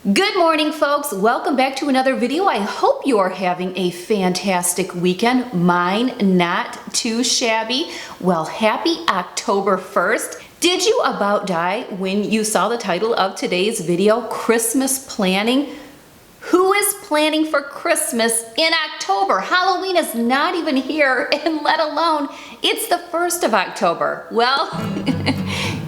Good morning, folks. Welcome back to another video. I hope you are having a fantastic weekend. Mine not too shabby. Well, happy October 1st. Did you about die when you saw the title of today's video, Christmas planning? Who is planning for Christmas in October? Halloween is not even here, and let alone it's the 1st of October. Well,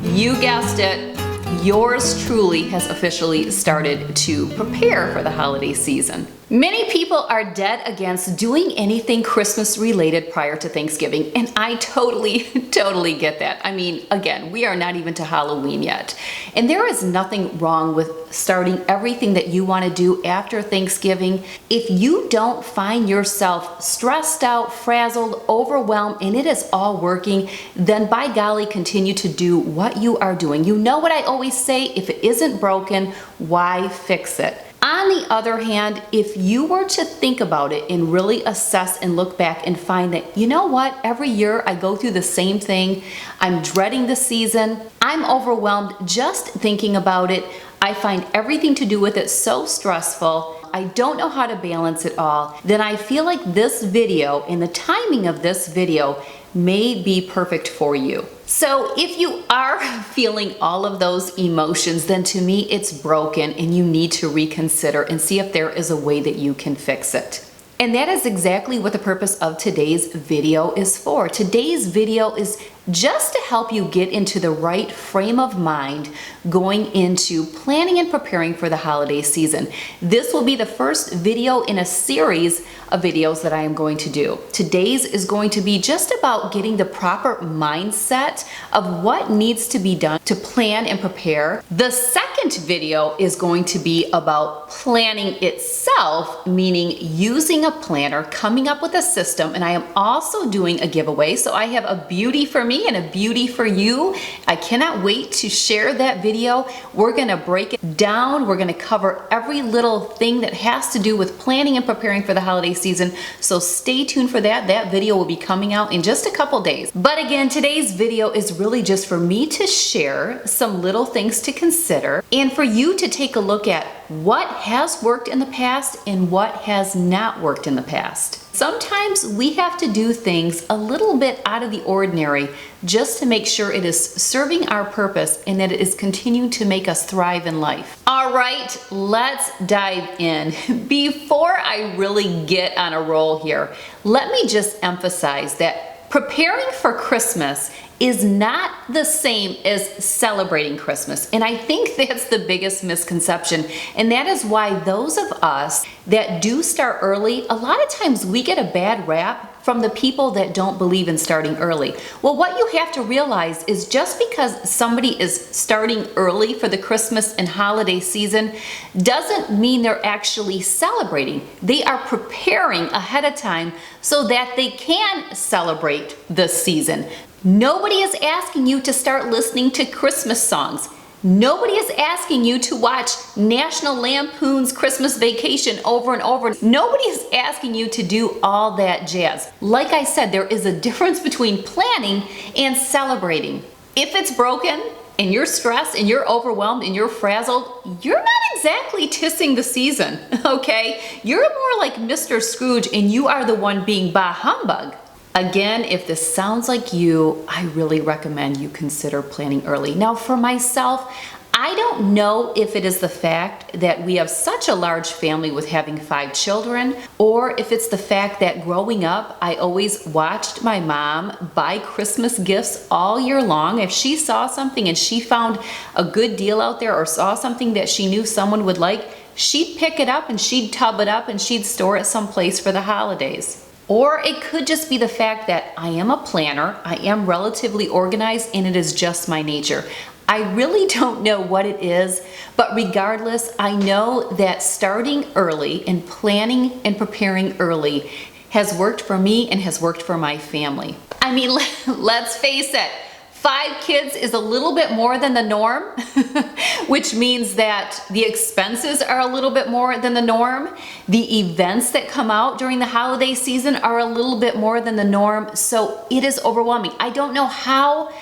you guessed it. Yours truly has officially started to prepare for the holiday season. Many people are dead against doing anything Christmas related prior to Thanksgiving, and I totally get that. I mean, again, we are not even to Halloween yet. And there is nothing wrong with starting everything that you want to do after Thanksgiving. If you don't find yourself stressed out, frazzled, overwhelmed, and it is all working, then by golly, continue to do what you are doing. You know what I always say, if it isn't broken, why fix it? On the other hand, if you were to think about it and really assess and look back and find that, you know what, every year I go through the same thing, I'm dreading the season, I'm overwhelmed just thinking about it, I find everything to do with it so stressful, I don't know how to balance it all, then I feel like this video and the timing of this video may be perfect for you. So if you are feeling all of those emotions, then to me it's broken and you need to reconsider and see if there is a way that you can fix it. And that is exactly what the purpose of today's video is for. Today's video is just to help you get into the right frame of mind going into planning and preparing for the holiday season. This will be the first video in a series of videos that I am going to do. Today's is going to be just about getting the proper mindset of what needs to be done to plan and prepare. The second video is going to be about planning itself, meaning using a planner, coming up with a system, and I am also doing a giveaway. So I have a beauty for me and a beauty for you. I cannot wait to share that video. We're gonna break it down. We're gonna cover every little thing that has to do with planning and preparing for the holiday season. So stay tuned for that. That video will be coming out in just a couple days. But again, today's video is really just for me to share some little things to consider and for you to take a look at what has worked in the past and what has not worked in the past. Sometimes we have to do things a little bit out of the ordinary just to make sure it is serving our purpose and that it is continuing to make us thrive in life. All right, let's dive in. Before I really get on a roll here, let me just emphasize that preparing for Christmas is not the same as celebrating Christmas. And I think that's the biggest misconception. And that is why those of us that do start early, a lot of times we get a bad rap from the people that don't believe in starting early. Well, what you have to realize is just because somebody is starting early for the Christmas and holiday season doesn't mean they're actually celebrating. They are preparing ahead of time so that they can celebrate the season. Nobody is asking you to start listening to Christmas songs. Nobody is asking you to watch National Lampoon's Christmas Vacation over and over. Nobody is asking you to do all that jazz. Like I said, there is a difference between planning and celebrating. If it's broken and you're stressed and you're overwhelmed and you're frazzled, you're not exactly tissing the season, okay? You're more like Mr. Scrooge and you are the one being bah humbug. Again, if this sounds like you, I really recommend you consider planning early. Now, for myself, I don't know if it is the fact that we have such a large family with having 5 children, or if it's the fact that growing up, I always watched my mom buy Christmas gifts all year long. If she saw something and she found a good deal out there or saw something that she knew someone would like, she'd pick it up and she'd tub it up and she'd store it someplace for the holidays. Or it could just be the fact that I am a planner, I am relatively organized, and it is just my nature. I really don't know what it is, but regardless, I know that starting early and planning and preparing early has worked for me and has worked for my family. I mean, let's face it, 5 kids is a little bit more than the norm, which means that the expenses are a little bit more than the norm. The events that come out during the holiday season are a little bit more than the norm. So it is overwhelming. I don't know how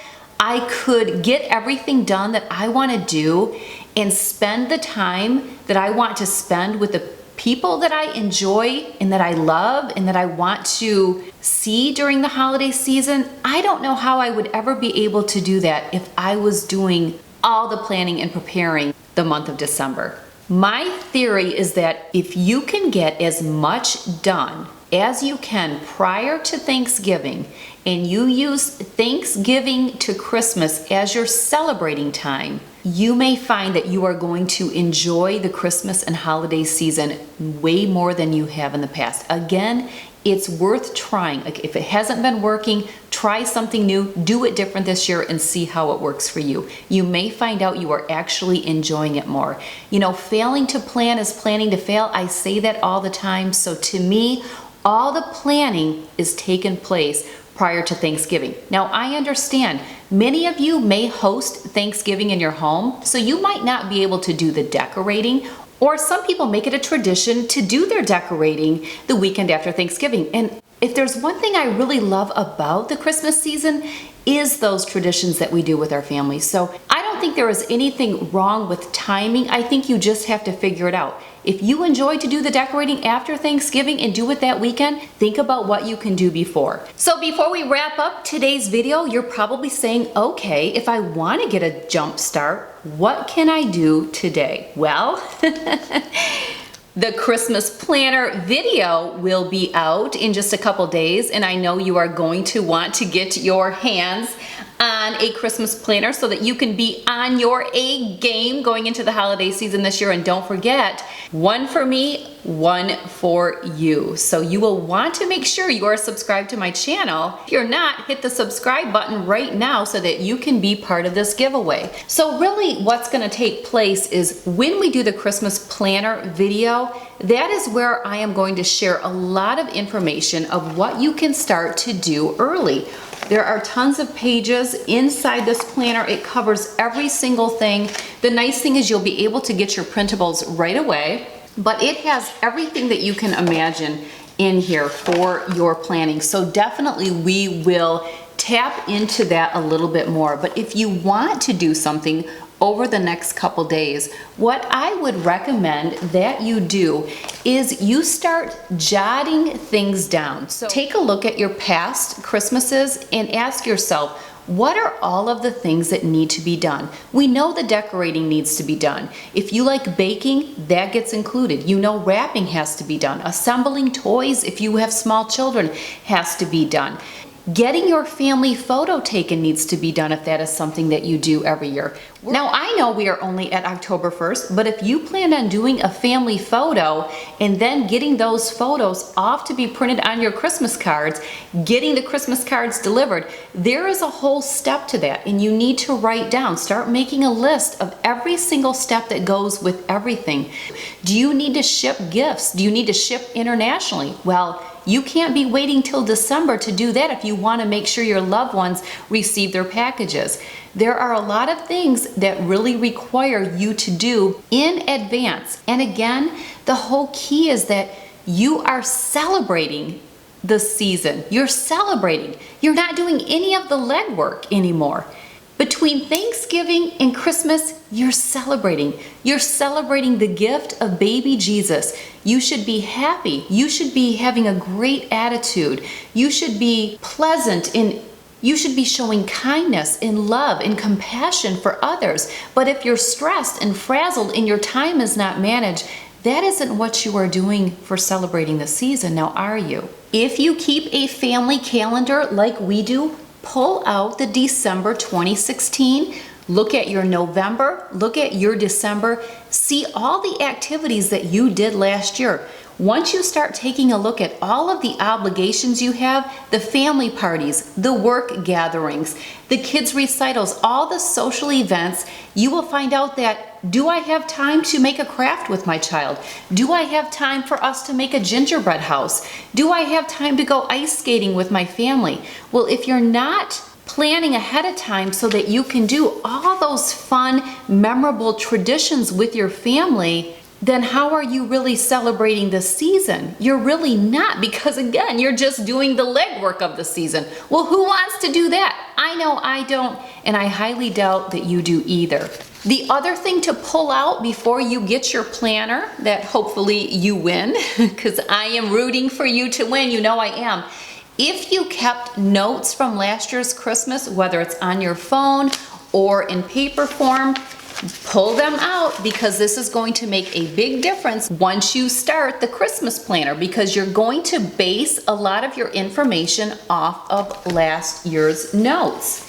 I could get everything done that I want to do and spend the time that I want to spend with the people that I enjoy and that I love and that I want to see during the holiday season, I don't know how I would ever be able to do that if I was doing all the planning and preparing the month of December. My theory is that if you can get as much done as you can prior to Thanksgiving, and you use Thanksgiving to Christmas as your celebrating time, you may find that you are going to enjoy the Christmas and holiday season way more than you have in the past. Again, it's worth trying. Like, if it hasn't been working, try something new, do it different this year and see how it works for you. You may find out you are actually enjoying it more. You know, failing to plan is planning to fail. I say that all the time. So to me, all the planning is taking place prior to Thanksgiving. Now, I understand many of you may host Thanksgiving in your home, so you might not be able to do the decorating, or some people make it a tradition to do their decorating the weekend after Thanksgiving. And if there's one thing I really love about the Christmas season is those traditions that we do with our families. So I don't think there is anything wrong with timing. I think you just have to figure it out. If you enjoy to do the decorating after Thanksgiving and do it that weekend, think about what you can do before. So before we wrap up today's video, you're probably saying, okay, if I want to get a jump start, what can I do today? Well, the Christmas planner video will be out in just a couple days, and I know you are going to want to get your hands on a Christmas planner so that you can be on your A game going into the holiday season this year. And don't forget, one for me, one for you. So you will want to make sure you are subscribed to my channel. If you're not, hit the subscribe button right now so that you can be part of this giveaway. So really what's going to take place is when we do the Christmas planner video, that is where I am going to share a lot of information of what you can start to do early. There are tons of pages inside this planner. It covers every single thing. The nice thing is you'll be able to get your printables right away, but it has everything that you can imagine in here for your planning. So definitely we will tap into that a little bit more. But if you want to do something over the next couple days, what I would recommend that you do is you start jotting things down. So take a look at your past Christmases and ask yourself, what are all of the things that need to be done? We know the decorating needs to be done. If you like baking, that gets included. You know wrapping has to be done. Assembling toys, if you have small children, has to be done. Getting your family photo taken needs to be done if that is something that you do every year. Now, I know we are only at October 1st, but if you plan on doing a family photo and then getting those photos off to be printed on your Christmas cards, getting the Christmas cards delivered, there is a whole step to that, and you need to write down, start making a list of every single step that goes with everything. Do you need to ship gifts? Do you need to ship internationally? Well, you can't be waiting till December to do that if you want to make sure your loved ones receive their packages. There are a lot of things that really require you to do in advance. And again, the whole key is that you are celebrating the season. You're celebrating. You're not doing any of the legwork anymore. Between Thanksgiving and Christmas, you're celebrating. You're celebrating the gift of baby Jesus. You should be happy. You should be having a great attitude. You should be pleasant and you should be showing kindness and love and compassion for others. But if you're stressed and frazzled and your time is not managed, that isn't what you are doing for celebrating the season, now are you? If you keep a family calendar like we do, pull out the December 2016, look at your November, look at your December, see all the activities that you did last year. Once you start taking a look at all of the obligations you have, the family parties, the work gatherings, the kids' recitals, all the social events, you will find out that, do I have time to make a craft with my child? Do I have time for us to make a gingerbread house? Do I have time to go ice skating with my family? Well, if you're not planning ahead of time so that you can do all those fun, memorable traditions with your family, then how are you really celebrating the season? You're really not, because again, you're just doing the legwork of the season. Well, who wants to do that? I know I don't, and I highly doubt that you do either. The other thing to pull out before you get your planner, that hopefully you win, because I am rooting for you to win, you know I am. If you kept notes from last year's Christmas, whether it's on your phone or in paper form, pull them out, because this is going to make a big difference once you start the Christmas planner, because you're going to base a lot of your information off of last year's notes.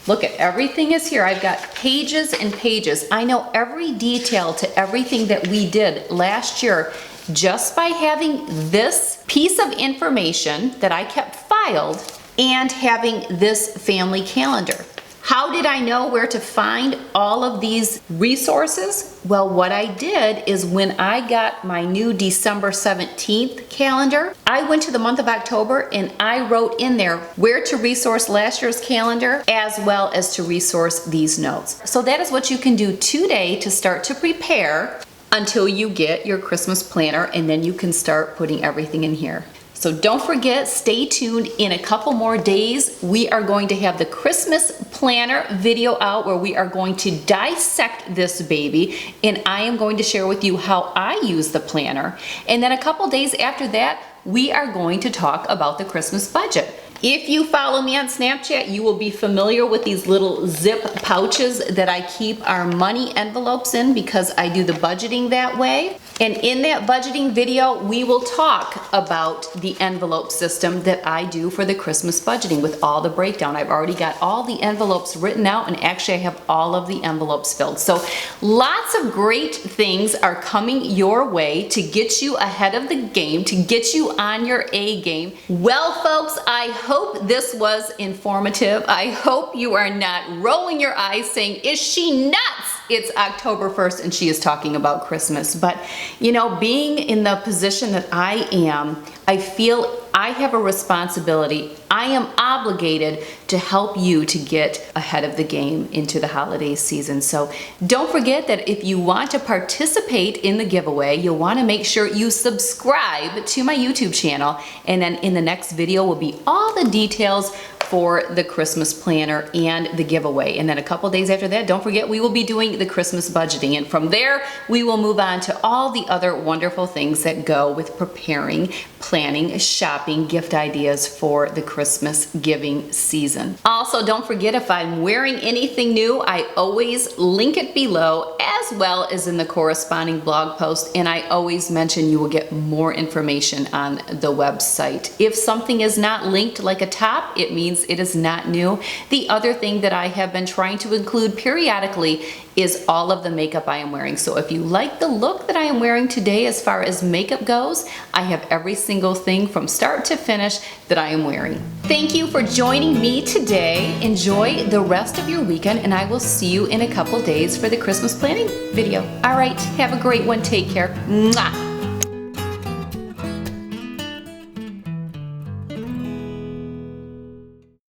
Look at everything is here. I've got pages and pages. I know every detail to everything that we did last year just by having this piece of information that I kept filed and having this family calendar. How did I know where to find all of these resources? Well, what I did is when I got my new December 17th calendar, I went to the month of October and I wrote in there where to resource last year's calendar as well as to resource these notes. So that is what you can do today to start to prepare until you get your Christmas planner, and then you can start putting everything in here. So don't forget, stay tuned. In a couple more days, we are going to have the Christmas planner video out where we are going to dissect this baby, and I am going to share with you how I use the planner. And then a couple days after that, we are going to talk about the Christmas budget. If you follow me on Snapchat, you will be familiar with these little zip pouches that I keep our money envelopes in, because I do the budgeting that way. And in that budgeting video, we will talk about the envelope system that I do for the Christmas budgeting with all the breakdown. I've already got all the envelopes written out, and actually I have all of the envelopes filled. So lots of great things are coming your way to get you ahead of the game, to get you on your A game. Well, folks, I hope this was informative. I hope you are not rolling your eyes saying, is she nuts? It's October 1st and she is talking about Christmas. But you know, being in the position that I am, I feel I have a responsibility. I am obligated to help you to get ahead of the game into the holiday season. So don't forget that if you want to participate in the giveaway, you'll want to make sure you subscribe to my YouTube channel. And then in the next video will be all the details for the Christmas planner and the giveaway. And then a couple days after that, don't forget, we will be doing the Christmas budgeting. And from there, we will move on to all the other wonderful things that go with preparing, planning, shopping, gift ideas for the Christmas giving season. Also, don't forget, if I'm wearing anything new, I always link it below, as well as in the corresponding blog post. And I always mention you will get more information on the website. If something is not linked like a top, it means it is not new. The other thing that I have been trying to include periodically is all of the makeup I am wearing. So if you like the look that I am wearing today as far as makeup goes, I have every single thing from start to finish that I am wearing. Thank you for joining me today. Enjoy the rest of your weekend, and I will see you in a couple days for the Christmas planning video. All right, have a great one. Take care. Mwah.